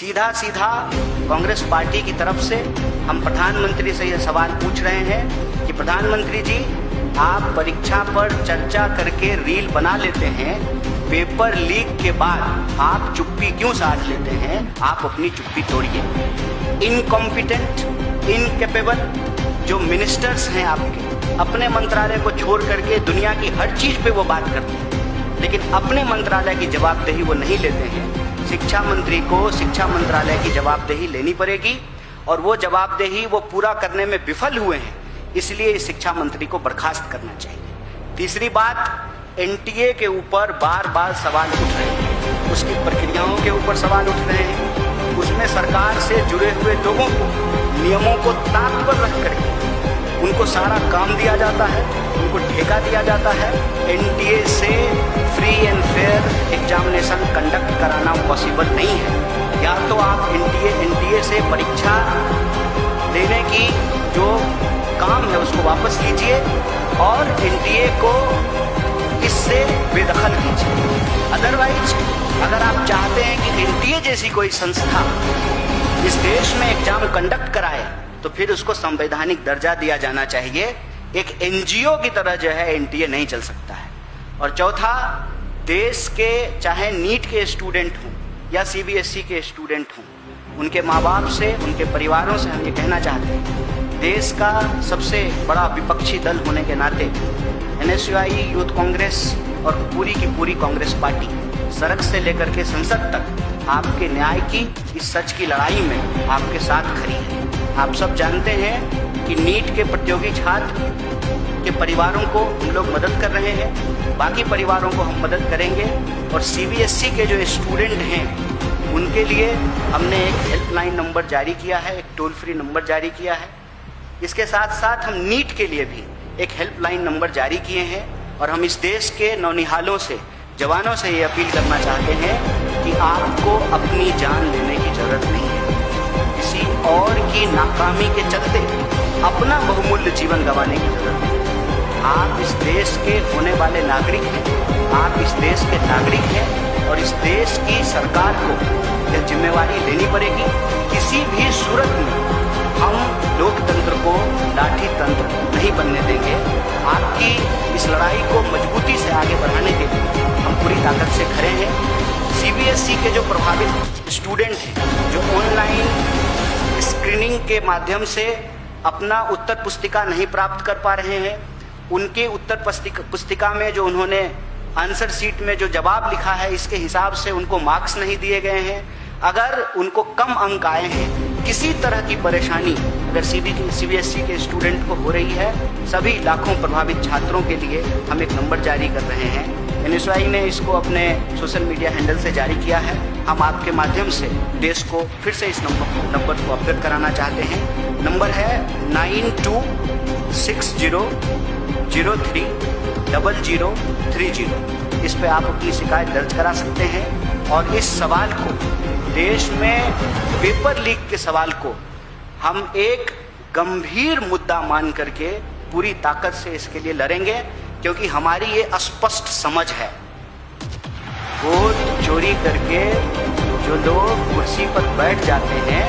सीधा सीधा कांग्रेस पार्टी की तरफ से हम प्रधानमंत्री से यह सवाल पूछ रहे हैं कि प्रधानमंत्री जी, आप परीक्षा पर चर्चा करके रील बना लेते हैं, पेपर लीक के बाद आप चुप्पी क्यों साध लेते हैं? आप अपनी चुप्पी तोड़िए। इनकॉम्पिटेंट, इनकेपेबल जो मिनिस्टर्स हैं आपके, अपने मंत्रालय को छोड़ करके दुनिया की हर चीज पे वो बात करते हैं, लेकिन अपने मंत्रालय की जवाबदेही वो नहीं लेते हैं। शिक्षा मंत्री को शिक्षा मंत्रालय की जवाबदेही लेनी पड़ेगी और वो जवाबदेही वो पूरा करने में विफल हुए हैं, इसलिए इस शिक्षा मंत्री को बर्खास्त करना चाहिए। तीसरी बात, एनटीए के ऊपर बार बार सवाल उठ रहे हैं, उसकी प्रक्रियाओं के ऊपर सवाल उठ रहे हैं, उसमें सरकार से जुड़े हुए लोगों को, नियमों को ताक पर रख करके उनको सारा काम दिया जाता है, उनको ठेका दिया जाता है। एनटीए से free and fair examination conduct कराना पॉसिबल नहीं है। या तो आप एनटीए से परीक्षा लेने की जो काम है उसको वापस लीजिए और एनटीए को इससे बेदखल कीजिए। अदरवाइज अगर आप चाहते हैं कि एनटीए जैसी कोई संस्था इस देश में एग्जाम कंडक्ट कराए तो फिर उसको संवैधानिक दर्जा दिया जाना चाहिए। एक एनजीओ की तरह जो है एनटीए नहीं चल सकता है। और चौथा, देश के चाहे नीट के स्टूडेंट हों या सीबीएसई के स्टूडेंट हों, उनके माँ बाप से, उनके परिवारों से हम ये कहना चाहते हैं, देश का सबसे बड़ा विपक्षी दल होने के नाते एनएसयूआई, यूथ कांग्रेस और पूरी की पूरी कांग्रेस पार्टी सड़क से लेकर के संसद तक आपके न्याय की, इस सच की लड़ाई में आपके साथ खड़ी है। आप सब जानते हैं कि नीट के प्रतियोगी छात्र के परिवारों को हम लोग मदद कर रहे हैं, बाकी परिवारों को हम मदद करेंगे। और सीबीएसई के जो स्टूडेंट हैं उनके लिए हमने एक हेल्पलाइन नंबर जारी किया है, एक टोल फ्री नंबर जारी किया है। इसके साथ साथ हम नीट के लिए भी एक हेल्पलाइन नंबर जारी किए हैं और हम इस देश के नौनिहालों से, जवानों से ये अपील करना चाहते हैं कि आपको अपनी जान लेने की जरूरत नहीं है। किसी और की नाकामी के चलते अपना बहुमूल्य जीवन गंवाने की जरूरत नहीं है। आप इस देश के होने वाले नागरिक हैं, आप इस देश के नागरिक हैं और इस देश की सरकार को यह जिम्मेवारी लेनी पड़ेगी। किसी भी सूरत में हम लोकतंत्र को लाठी तंत्र नहीं बनने देंगे। आपकी इस लड़ाई को मजबूती से आगे बढ़ाने के लिए हम पूरी ताकत से खड़े हैं। सीबीएसई के जो प्रभावित स्टूडेंट हैं, जो ऑनलाइन स्क्रीनिंग के माध्यम से अपना उत्तर पुस्तिका नहीं प्राप्त कर पा रहे हैं, उनके उत्तर पुस्तिका में जो उन्होंने आंसर शीट में जो जवाब लिखा है, इसके हिसाब से उनको मार्क्स नहीं दिए गए हैं। अगर उनको कम अंक आए हैं, किसी तरह की परेशानी अगर सीबीएसई के स्टूडेंट को हो रही है, सभी लाखों प्रभावित छात्रों के लिए हम एक नंबर जारी कर रहे हैं। एनएसयूआई ने इसको अपने सोशल मीडिया हैंडल से जारी किया है। हम आपके माध्यम से देश को फिर से इस नंबर को अपडेट कराना चाहते हैं। नंबर है 9260030030। इस पे आप अपनी शिकायत दर्ज करा सकते हैं और इस सवाल को, देश में पेपर लीक के सवाल को हम एक गंभीर मुद्दा मान करके पूरी ताकत से इसके लिए लड़ेंगे, क्योंकि हमारी ये स्पष्ट समझ है, वोट चोरी करके जो लोग कुर्सी पर बैठ जाते हैं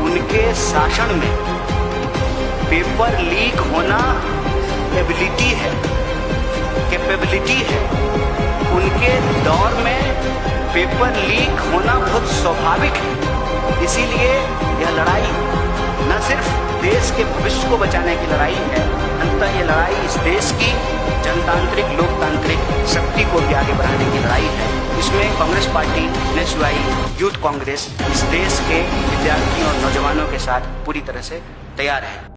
उनके शासन में पेपर लीक होना एबिलिटी है, कैपेबिलिटी है। उनके दौर में पेपर लीक होना बहुत स्वाभाविक है। इसीलिए यह लड़ाई न सिर्फ देश के भविष्य को बचाने की लड़ाई है, अंततः ये लड़ाई इस देश की जनतांत्रिक, लोकतांत्रिक शक्ति को भी आगे बढ़ाने की लड़ाई है। इसमें Congress party, NSUI, youth Congress इस देश के विद्यार्थियों और नौजवानों के साथ पूरी तरह से तैयार है।